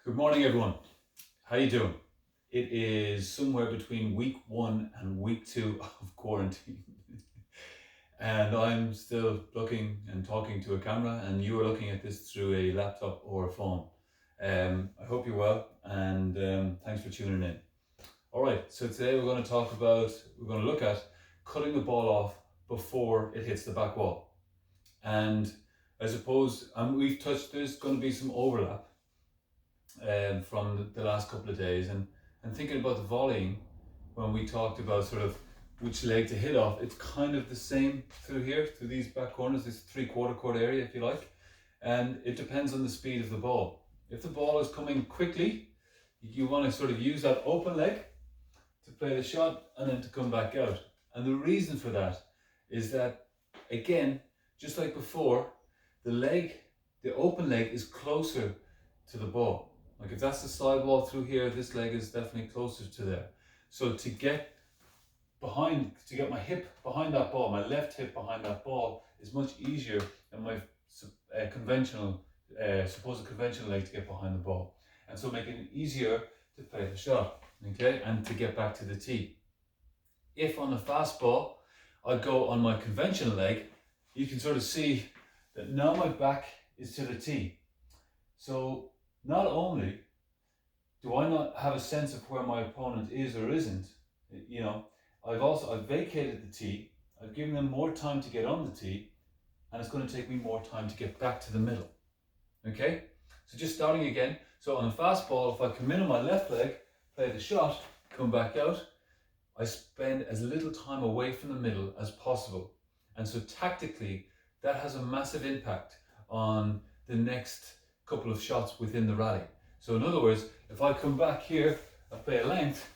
Good morning, everyone. How you doing? It is somewhere between week 1 and week 2 of quarantine. And I'm still looking and talking to a camera, and you are looking at this through a laptop or a phone. I hope you're well, and thanks for tuning in. All right, so today we're going to look at cutting the ball off before it hits the back wall. And I suppose there's going to be some overlap from the last couple of days, and thinking about the volleying, when we talked about sort of which leg to hit off, it's kind of the same through here, through these back corners, this 3/4 court area, if you like, and it depends on the speed of the ball. If the ball is coming quickly, you want to sort of use that open leg to play the shot and then to come back out. And the reason for that is that, again, just like before, the open leg is closer to the ball. Like if that's the slide ball through here, this leg is definitely closer to there. So to get my hip behind that ball, my left hip behind that ball, is much easier than my supposed conventional leg to get behind the ball. And so making it easier to play the shot, okay, and to get back to the tee. If on the fast ball, I go on my conventional leg, you can sort of see that now my back is to the tee. So not only do I not have a sense of where my opponent is or isn't, I've vacated the tee, I've given them more time to get on the tee, and it's going to take me more time to get back to the middle. Okay? So just starting again. So on a fast ball, if I come in on my left leg, play the shot, come back out, I spend as little time away from the middle as possible. And so tactically, that has a massive impact on the next couple of shots within the rally. So in other words, if I come back here, I play a length,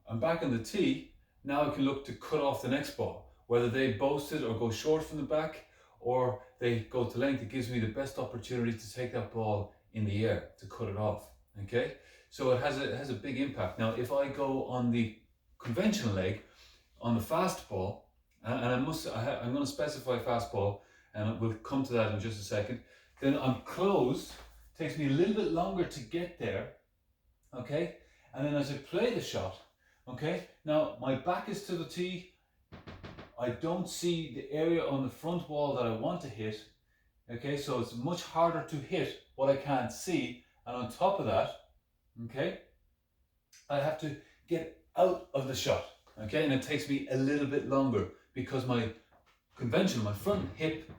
I'm back on the tee, now I can look to cut off the next ball. Whether they boast it or go short from the back, or they go to length, it gives me the best opportunity to take that ball in the air, to cut it off, okay? So it has a big impact. Now, if I go on the conventional leg, on the fast ball, and I'm going to specify fast ball, and we'll come to that in just a second, then I'm closed, takes me a little bit longer to get there, okay? And then as I play the shot, okay, now my back is to the tee, I don't see the area on the front wall that I want to hit, okay, so it's much harder to hit what I can't see, and on top of that, okay, I have to get out of the shot, okay, and it takes me a little bit longer because my front hip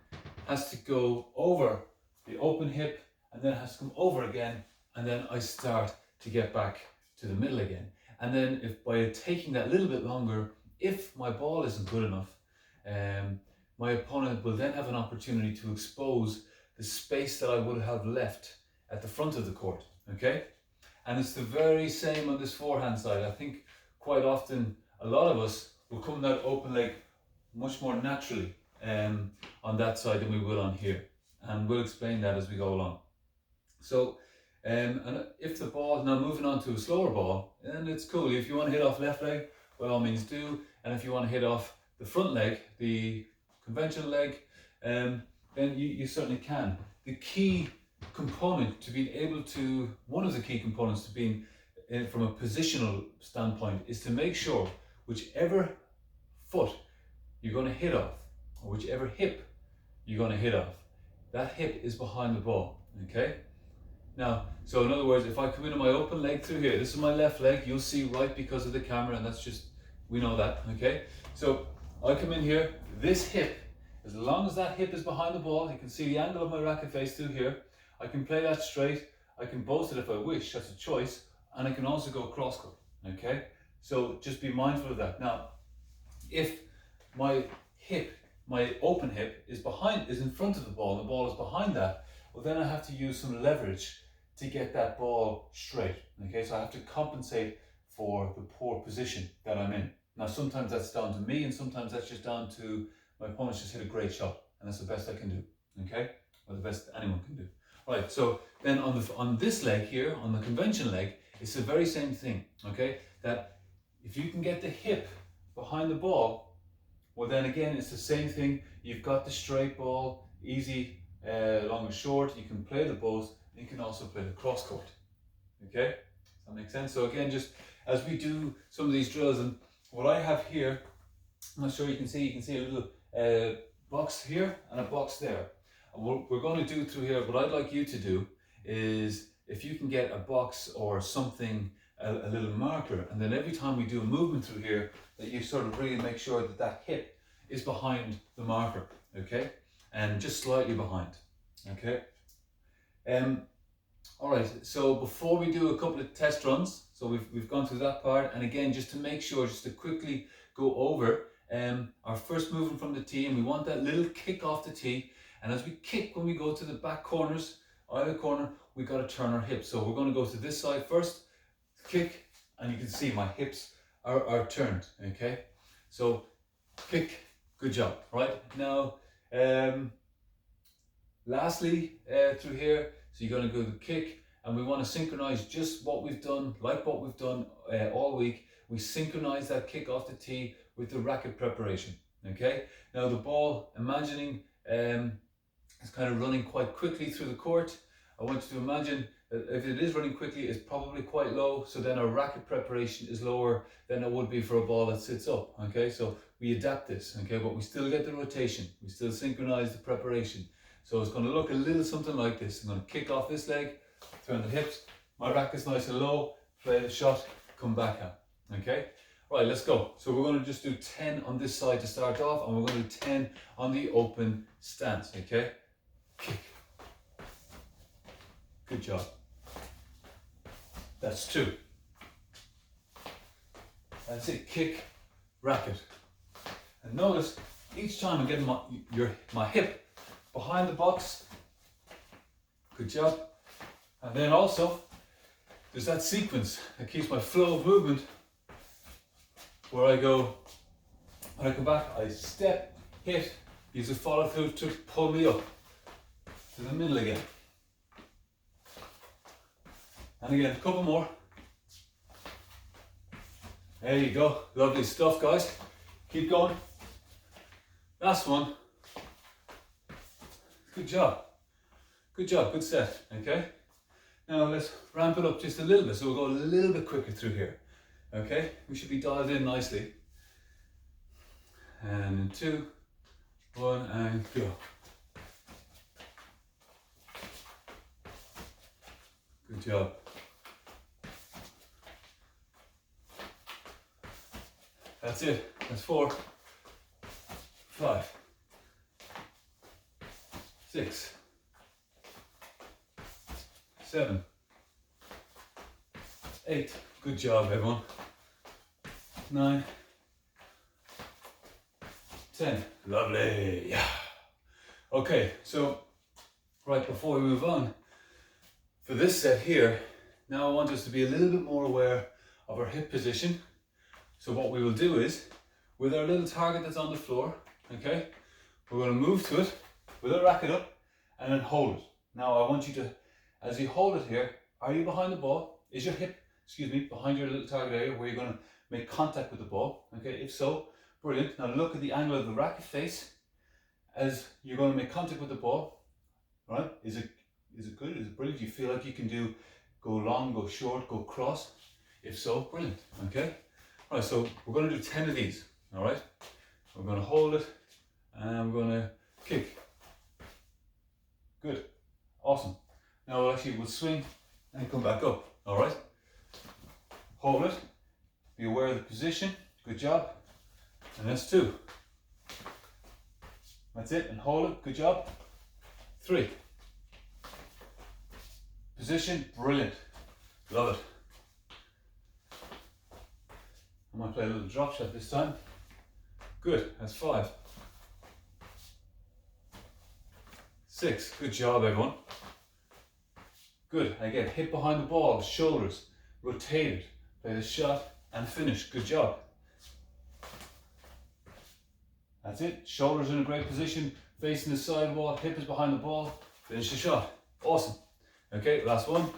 has to go over the open hip, and then it has to come over again, and then I start to get back to the middle again. And then if by taking that little bit longer, if my ball isn't good enough, my opponent will then have an opportunity to expose the space that I would have left at the front of the court, okay? And it's the very same on this forehand side. I think quite often a lot of us will come that open leg much more naturally on that side than we will on here. And we'll explain that as we go along. So, and if the ball, now moving on to a slower ball, then it's cool. If you want to hit off left leg, by all means do. And if you want to hit off the front leg, the conventional leg, then you certainly can. The key component to being able to, one of the key components to being, from a positional standpoint, is to make sure whichever foot you're going to hit off, or whichever hip you're going to hit off, that hip is behind the ball, okay? Now, so in other words, if I come into my open leg through here, this is my left leg, you'll see right because of the camera, and that's just, we know that, okay? So I come in here, this hip, as long as that hip is behind the ball, you can see the angle of my racket face through here, I can play that straight, I can boast it if I wish, that's a choice, and I can also go cross court, okay? So just be mindful of that. Now, if my open hip is in front of the ball is behind that, well then I have to use some leverage to get that ball straight, okay? So I have to compensate for the poor position that I'm in. Now sometimes that's down to me, and sometimes that's just down to my opponent's just hit a great shot, and that's the best I can do, okay? Or the best anyone can do. All right, so then on this leg here, on the conventional leg, it's the very same thing, okay? That if you can get the hip behind the ball, well then again, it's the same thing. You've got the straight ball, easy, long or short, you can play the both, and you can also play the cross court, Okay, does that make sense? So again, just as we do some of these drills, and what I have here, I'm not sure you can see a little box here and a box there. And what we're going to do through here, what I'd like you to do is, if you can get a box or something, a little marker, and then every time we do a movement through here, that you sort of really make sure that that hip is behind the marker, okay? And just slightly behind, okay? All right, so before we do a couple of test runs, so we've gone through that part, and again, just to make sure, just to quickly go over our first movement from the tee, and we want that little kick off the tee, and as we kick, when we go to the back corners, either corner, we got to turn our hips. So we're going to go to this side first, kick, and you can see my hips are turned, okay? So kick, good job, right? Now, lastly, through here, so you're going to go the kick, and we want to synchronize just what we've done, like what we've done all week. We synchronize that kick off the tee with the racket preparation, okay? Now the ball, imagining it's kind of running quite quickly through the court. I want you to imagine that if it is running quickly, it's probably quite low, so then our racket preparation is lower than it would be for a ball that sits up, okay? So we adapt this, okay? But we still get the rotation, we still synchronize the preparation. So it's going to look a little something like this. I'm going to kick off this leg, turn the hips, my racket's nice and low, play the shot, come back out, okay? Right, let's go. So we're going to just do 10 on this side to start off, and we're going to do 10 on the open stance, okay? Kick. Good job. That's 2. That's it, kick, racket. And notice, each time I'm getting my hip behind the box. Good job. And then also, there's that sequence that keeps my flow of movement, where I go, when I come back, I step, hit, use a follow through to pull me up to the middle again. And again, a couple more. There you go. Lovely stuff, guys. Keep going. Last one. Good job. Good job. Good set. Okay. Now let's ramp it up just a little bit. So we'll go a little bit quicker through here. Okay. We should be dialed in nicely. And in 2, 1, and go. Good job. That's it. That's 4, 5, 6, 7, 8. Good job, everyone. 9, 10. Lovely. Yeah. Okay, so right before we move on, for this set here, now I want us to be a little bit more aware of our hip position. So what we will do is, with our little target that's on the floor, okay, we're going to move to it with a racket up and then hold it. Now I want you to, as you hold it here, are you behind the ball? Is your hip, behind your little target area where you're going to make contact with the ball? Okay, if so, brilliant. Now look at the angle of the racket face as you're going to make contact with the ball, right? Is it good? Is it brilliant? Do you feel like you can go long, go short, go cross? If so, brilliant, okay? All right, so we're going to do 10 of these, all right? We're going to hold it and we're going to kick. Good, awesome. Now we'll swing and come back up, all right? Hold it, be aware of the position, good job. And that's 2. That's it, and hold it, good job. 3. Position, brilliant, love it. I might play a little drop shot this time. Good, that's 5. 6, good job everyone. Good, again, hip behind the ball, shoulders, rotated, play the shot and finish, good job. That's it, shoulders in a great position, facing the side wall, hip is behind the ball, finish the shot, awesome. Okay, last one.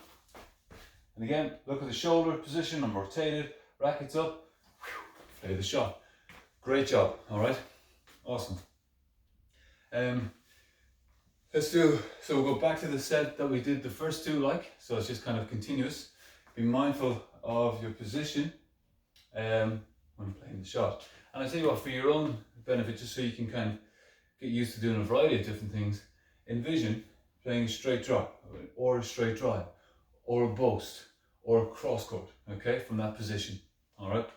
And again, look at the shoulder position, I'm rotated, rackets up, play the shot. Great job, all right, awesome. So we'll go back to the set that we did the first 2 like, so it's just kind of continuous. be mindful of your position when playing the shot. And I tell you what, for your own benefit, just so you can kind of get used to doing a variety of different things, envision playing a straight drop or a straight drive or a boast or a cross court, okay, from that position. All right,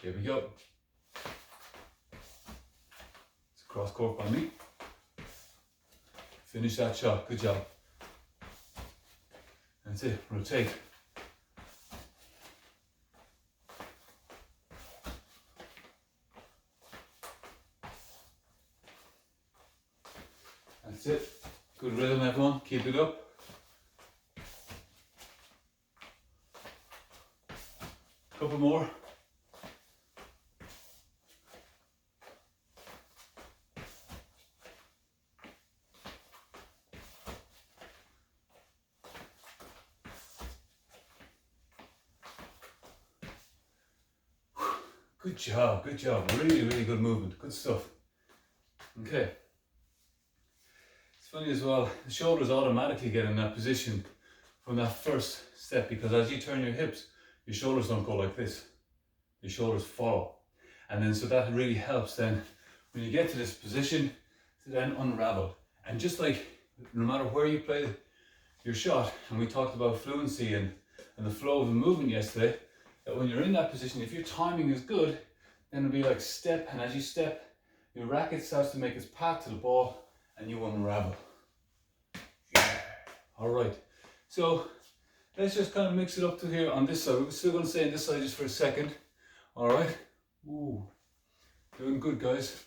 here we go. It's a cross court by me. Finish that shot, good job. That's it, rotate. That's it. Good rhythm, everyone. Keep it up. Couple more. Good job, good job. Really, really good movement. Good stuff. Okay. It's funny as well, the shoulders automatically get in that position from that first step, because as you turn your hips, your shoulders don't go like this. Your shoulders follow. And then so that really helps then when you get to this position to then unravel. And just like no matter where you play your shot, and we talked about fluency and the flow of the movement yesterday, that when you're in that position, if your timing is good, then it'll be like step, and as you step, your racket starts to make its path to the ball and you unravel. Yeah. All right. So let's just kind of mix it up to here on this side. We're still going to stay on this side just for a second. All right. Ooh, doing good, guys.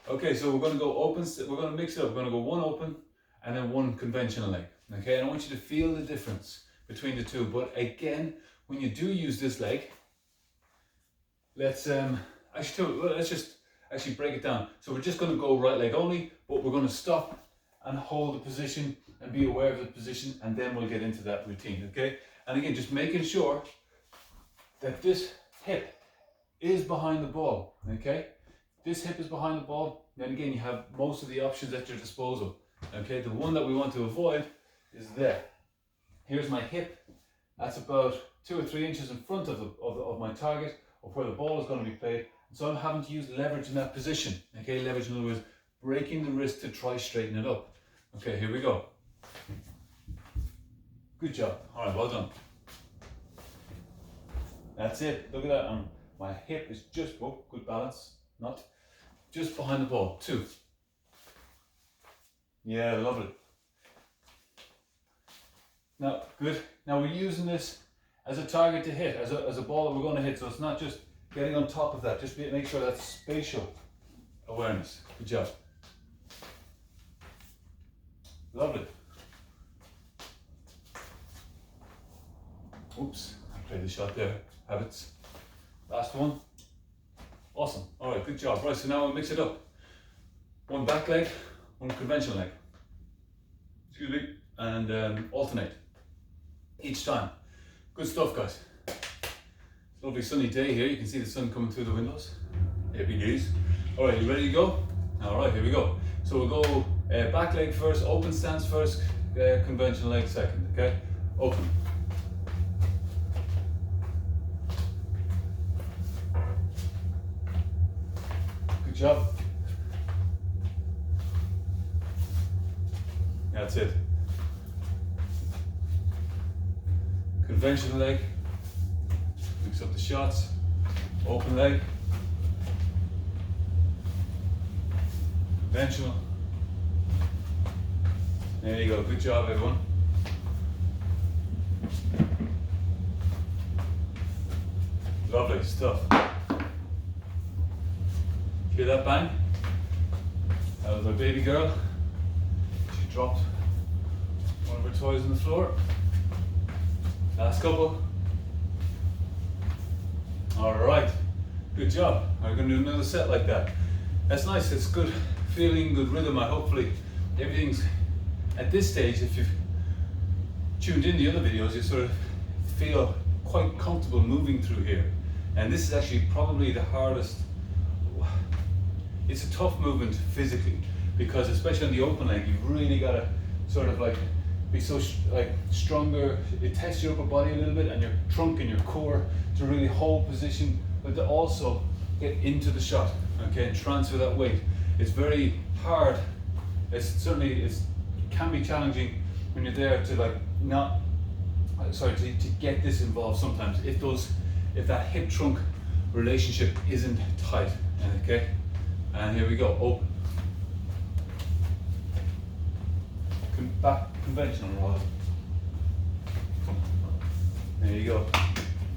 Okay, so we're going to go open. We're going to mix it up. We're going to go one open and then one conventional leg. Okay, and I want you to feel the difference between the two. But again, when you do use this leg, let's just actually break it down. So we're just going to go right leg only, but we're going to stop and hold the position and be aware of the position, and then we'll get into that routine, okay? And again, just making sure that this hip is behind the ball, okay? This hip is behind the ball, then again, you have most of the options at your disposal, okay? The one that we want to avoid is there. Here's my hip. That's about 2 or 3 inches in front of my target of where the ball is going to be played. So I'm having to use leverage in that position. Okay, leverage in other words, breaking the wrist to try straighten it up. Okay, here we go. Good job. All right, well done. That's it. Look at that. My hip is just, oh, good balance. Not just behind the ball. 2. Yeah, lovely. Now, good. Now we're using this as a target to hit, as a ball that we're going to hit. So it's not just getting on top of that. Just make sure that's spatial awareness. Good job. Lovely. Oops, I played the shot there. Habits. Last one. Awesome. All right, good job. Right, so now we'll mix it up. One back leg, one conventional leg. Excuse me. And alternate each time. Good stuff, guys. It's a lovely sunny day here. You can see the sun coming through the windows. Happy days. All right, you ready to go? All right, here we go. So we'll go back leg first, open stance first, conventional leg second, okay? Open. Good job. That's it. Conventional leg, mix up the shots, open leg, conventional. There you go, good job everyone. Lovely stuff. Hear that bang? That was my baby girl. She dropped one of her toys on the floor. Last couple. All right, good job. We're going to do another set like that. That's nice. It's good feeling, good rhythm. Hopefully everything's at this stage. If you've tuned in the other videos, you sort of feel quite comfortable moving through here. And this is actually probably the hardest. It's a tough movement physically, because especially on the open leg, you've really got to sort of like be so like stronger. It tests your upper body a little bit and your trunk and your core to really hold position, but to also get into the shot, okay, and transfer that weight. It's very hard. It can be challenging when you're there to like to get this involved sometimes if that hip trunk relationship isn't tight. Okay, and here we go. Open. Back conventional rather. There you go.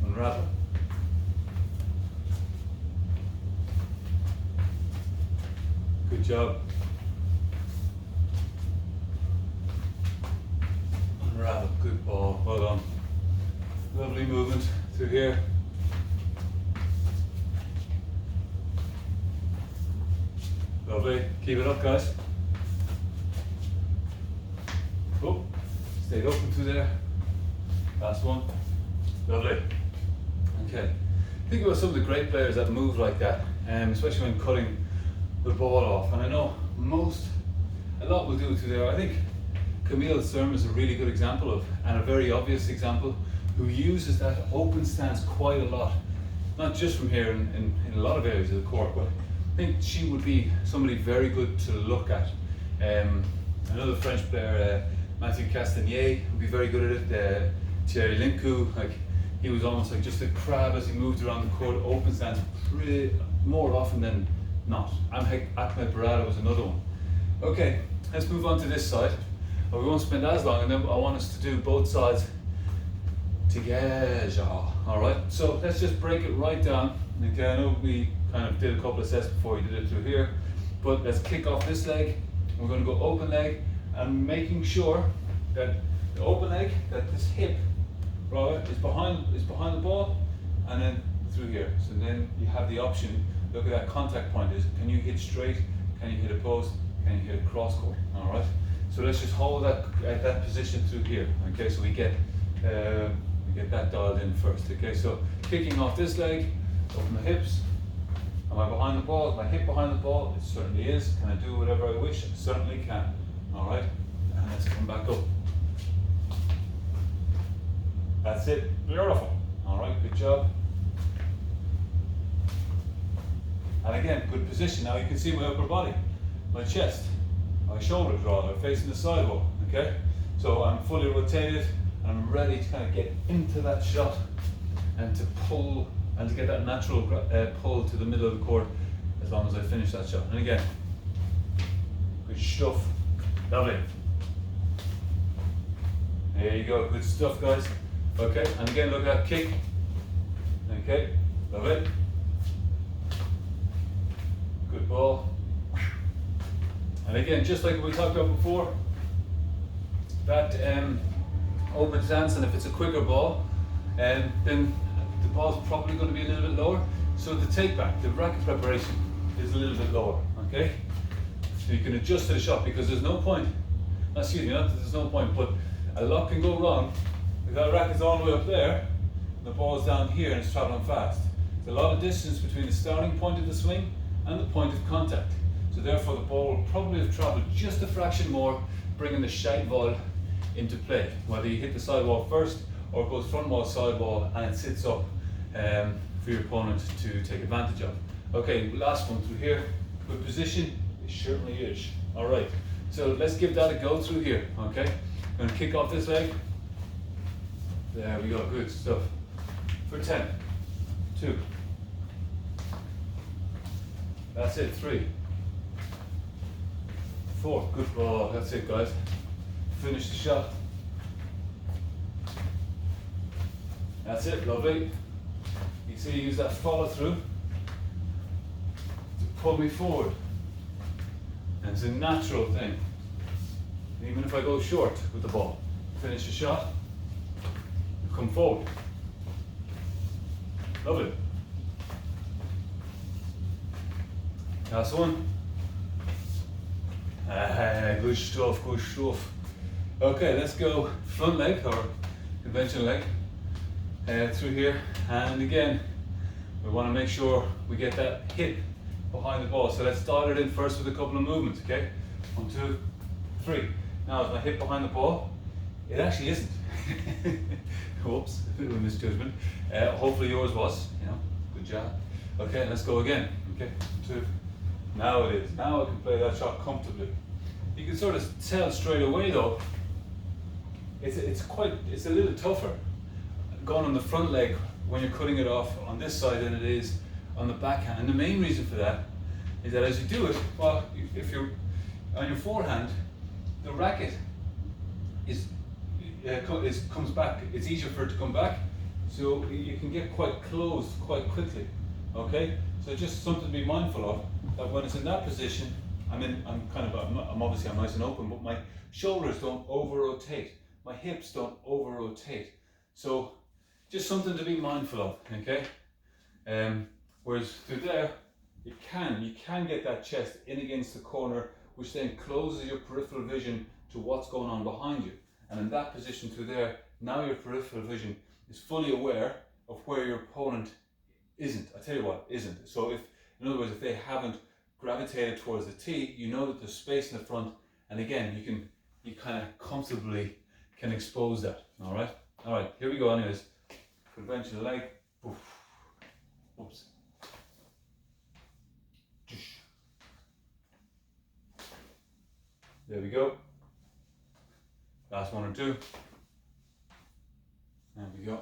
Unravel. Good job. Unravel. Good ball. Well done. Lovely movement through here. Lovely. Keep it up, guys. Oh, stayed open through there. Last one. Lovely. Okay. Think about some of the great players that move like that, especially when cutting the ball off. And I know a lot will do through there. I think Camille Serme is a really good example and a very obvious example, who uses that open stance quite a lot. Not just from here, in a lot of areas of the court, but I think she would be somebody very good to look at. Another French player, Mathieu Castagnier, would be very good at it. Thierry Lincou, like he was almost like just a crab as he moved around the court, open stance more often than not. Ahmed Barada was another one. Okay, let's move on to this side. We won't spend as long, and then I want us to do both sides together. All right, so let's just break it right down. Okay, I know we kind of did a couple of sets before we did it through here, but let's kick off this leg. We're going to go open leg, and making sure that the open leg, that this hip, right, is behind the ball, and then through here. So then you have the option. Look at that contact point. Can you hit straight? Can you hit a post? Can you hit a cross court? All right. So let's just hold that at that position through here. Okay. So we get that dialed in first. Okay. So kicking off this leg, open the hips. Am I behind the ball? Is my hip behind the ball? It certainly is. Can I do whatever I wish? I certainly can. All right. And let's come back up. That's it. Beautiful. All right. Good job. And again, good position. Now you can see my upper body, my chest, my shoulders rather, facing the sidewall, okay? So I'm fully rotated and I'm ready to kind of get into that shot and to pull and to get that natural pull to the middle of the court as long as I finish that shot. And again, good stuff. Lovely. There you go, good stuff, guys. Okay, and again, look at that kick. Okay, love it. Good ball. And again, just like we talked about before, that open stance, and if it's a quicker ball, then the ball's probably going to be a little bit lower. So the take back, the racket preparation is a little bit lower, okay? So you can adjust to the shot, because there's no point, excuse me, not that there's no point, but a lot can go wrong if that racket's all the way up there, the ball's down here and it's traveling fast. There's a lot of distance between the starting point of the swing and the point of contact. So therefore the ball will probably have travelled just a fraction more, bringing the shite ball into play. Whether you hit the sidewall first or it goes front wall, sidewall, and it sits up for your opponent to take advantage of. Okay, last one through here. Good position, it certainly is. All right, so let's give that a go through here, okay? I'm gonna kick off this leg. There we go, good stuff. For 10, 2. That's it, 3, 4, good ball, that's it guys. Finish the shot. That's it, lovely. You see, use that follow through to pull me forward. And it's a natural thing. Even if I go short with the ball, finish the shot, come forward. Lovely. Last one. Good stuff, good stuff. Okay, let's go front leg or conventional leg through here. And again, we want to make sure we get that hip behind the ball. So let's dial it in first with a couple of movements, okay? 1, 2, 3. Now is my hip behind the ball. It actually isn't. Whoops, a bit of a misjudgment. Hopefully yours was, you know, good job. Okay, let's go again. Okay, 2. Now it is. Now I can play that shot comfortably. You can sort of tell straight away though, it's a little tougher going on the front leg when you're cutting it off on this side than it is on the backhand. And the main reason for that is that as you do it, well, if you're on your forehand, the racket comes back. It's easier for it to come back, so you can get quite closed quite quickly. Okay, so just something to be mindful of, that when it's in that position, I'm obviously nice and open, but my shoulders don't over rotate, my hips don't over rotate. So just something to be mindful of. Okay, whereas through there, you can get that chest in against the corner, which then closes your peripheral vision to what's going on behind you. And in that position through there, now your peripheral vision is fully aware of where your opponent isn't. I tell you what, isn't. So if, in other words, if they haven't gravitated towards the tee, you know that there's space in the front, and again, you kind of comfortably can expose that. All right, here we go. Anyways, conventional leg. Oof. Oops. There we go. Last 1 or 2. There we go.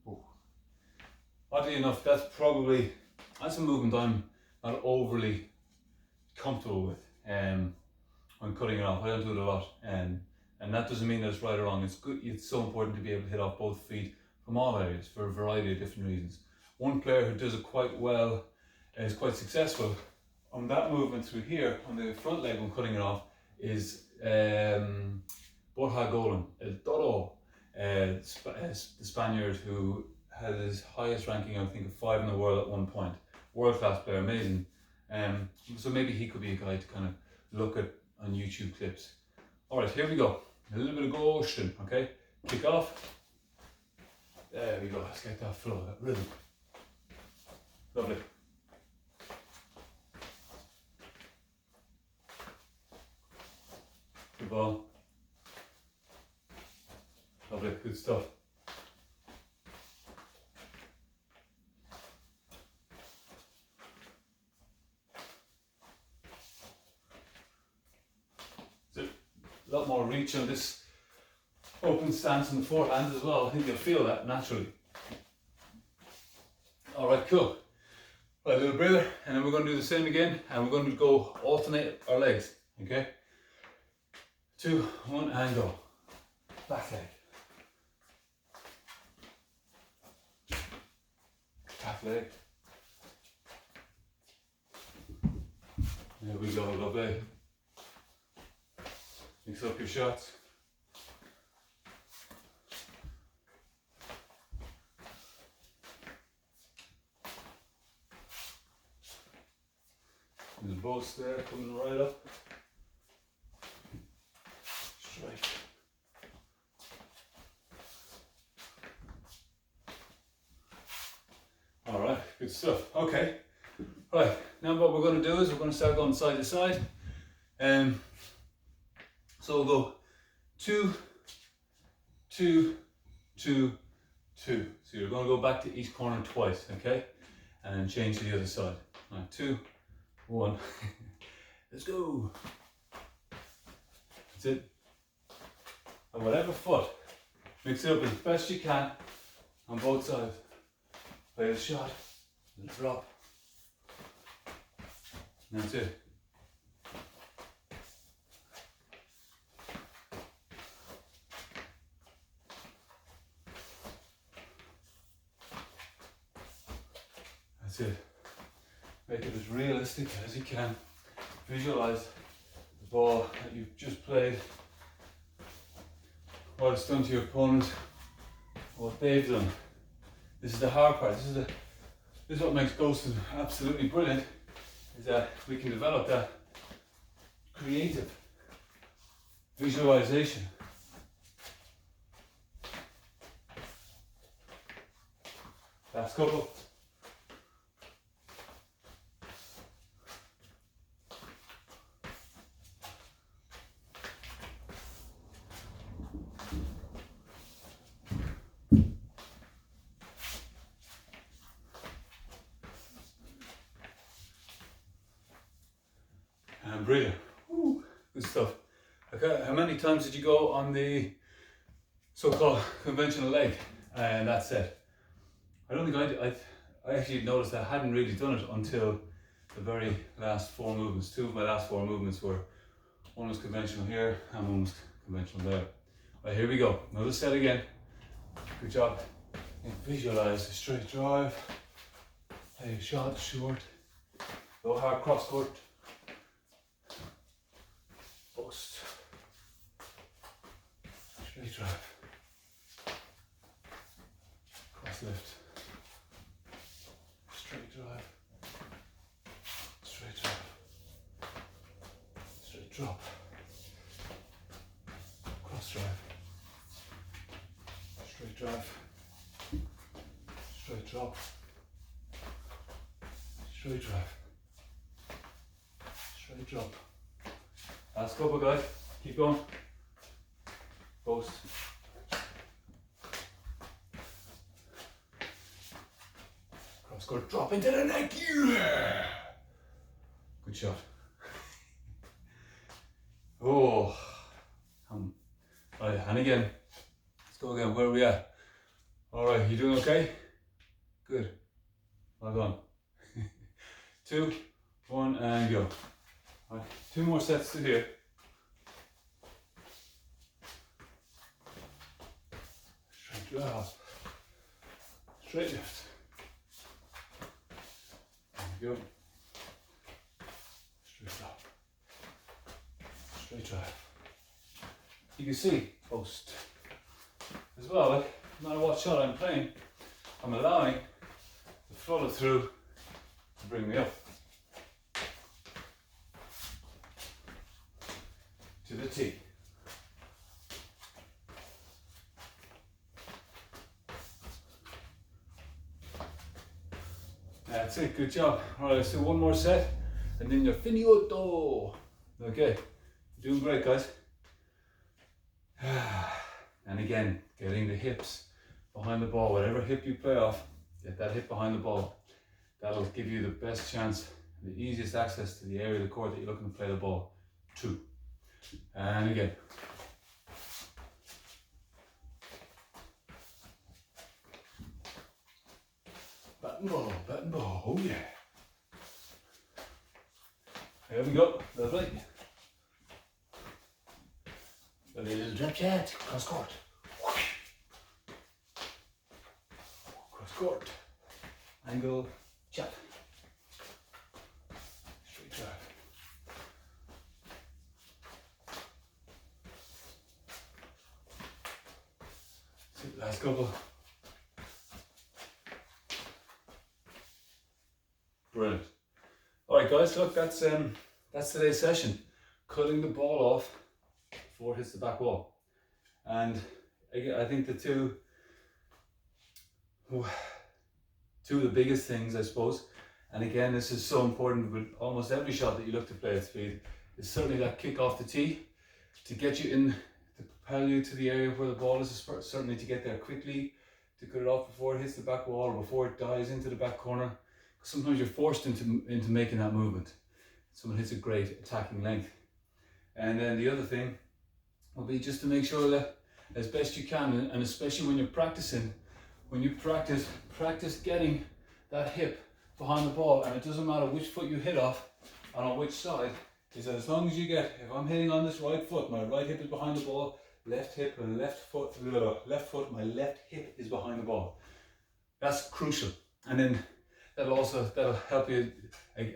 Ooh. Oddly enough, that's a movement I'm not overly comfortable with when cutting it off. I don't do it a lot, and that doesn't mean that it's right or wrong. It's good. It's so important to be able to hit off both feet from all areas for a variety of different reasons. One player who does it quite well, is quite successful on that movement through here on the front leg when cutting it off, is Borja Golem, El Toro, the Spaniard who had his highest ranking, I think, of 5 in the world at one point. World class player, amazing. So maybe he could be a guy to kind of look at on YouTube clips. All right, here we go. A little bit of Goshen, okay? Kick off. There we go. Let's get that flow, that rhythm. Lovely. Good ball. Lovely, good stuff. So, a lot more reach on this open stance in the forehand as well. I think you'll feel that naturally. All right, cool. Right, a little breather, and then we're going to do the same again, and we're going to go alternate our legs, okay? 2, 1, and go. Back leg. Back leg. There we go, lovely. Mix up your shots. There's both there coming right up. Strike. All right, good stuff. Okay, right, now what we're going to do is we're going to start going side to side. So we'll go 2, 2, 2, 2. So you're going to go back to each corner twice, okay? And then change to the other side. All right, 2, 1. Let's go. That's it. And whatever foot, mix it up as best you can on both sides. Play the shot, and drop. And that's it. That's it. Make it as realistic as you can. Visualize the ball that you've just played, what it's done to your opponent, what they've done. This is the hard part. This is what makes Ghosted absolutely brilliant, is that we can develop that creative visualization. Last couple. breather. Woo, good stuff. Okay, how many times did you go on the so-called conventional leg? And that's it. I don't think I actually noticed I hadn't really done it until the very last 4 movements. 2 of my last 4 movements were, one was conventional here and one was conventional there. Right, here we go. Another set again. Good job. And visualize a straight drive. Play a shot, short. Go hard cross court. Post. Straight drive. Cross lift. Straight drive. Straight drive. Straight drop. Cross drive. Straight drive. Straight drop. Straight drive. Straight drop. Last couple, guys. Keep going. Post. Cross court. Drop into the neck. Yeah. Good shot. Oh. Right, and again. Let's go again. Where are we at? All right, you doing okay? Good. Well done. 2, 1, and go. Right, 2 more sets to here. Straight drive. Straight lift. There we go. Straight drop. Straight drive. You can see post as well. Like, no matter what shot I'm playing, I'm allowing the follow through to bring me up to the tee. That's it, good job. Alright, let's do 1 more set and then you're finito. Okay, you're doing great, guys. And again, getting the hips behind the ball, whatever hip you play off, get that hip behind the ball. That'll give you the best chance, the easiest access to the area of the court that you're looking to play the ball to. And again. Bat and ball, oh yeah. There we go, lovely. A little drop shot, cross court. Cross court. Angle, chop. Straight drive. Last couple. Brilliant. Alright guys, look, that's today's session. Cutting the ball off before it hits the back wall. And I think the two of the biggest things, I suppose, and again this is so important with almost every shot that you look to play at speed, is certainly that kick off the tee to get you in, to propel you to the area where the ball is, certainly to get there quickly, to cut it off before it hits the back wall or before it dives into the back corner. Sometimes you're forced into making that movement. Someone hits a great attacking length. And then the other thing will be just to make sure that as best you can, and especially when you're practicing, when you practice getting that hip behind the ball, and it doesn't matter which foot you hit off and on which side, is that as long as you get, if I'm hitting on this right foot, my right hip is behind the ball, left hip and left foot, my left hip is behind the ball. That's crucial. And then that'll help you,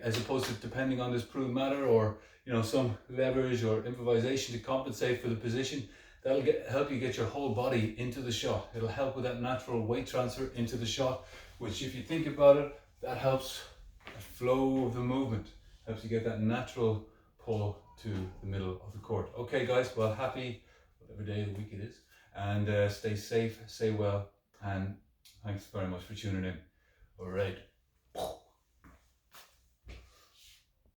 as opposed to depending on this prove matter or some leverage or improvisation to compensate for the position. That'll help you get your whole body into the shot. It'll help with that natural weight transfer into the shot, which if you think about it, that helps the flow of the movement, helps you get that natural pull to the middle of the court. Okay guys, well, happy whatever day of the week it is, and stay safe, stay well, and thanks very much for tuning in. All right.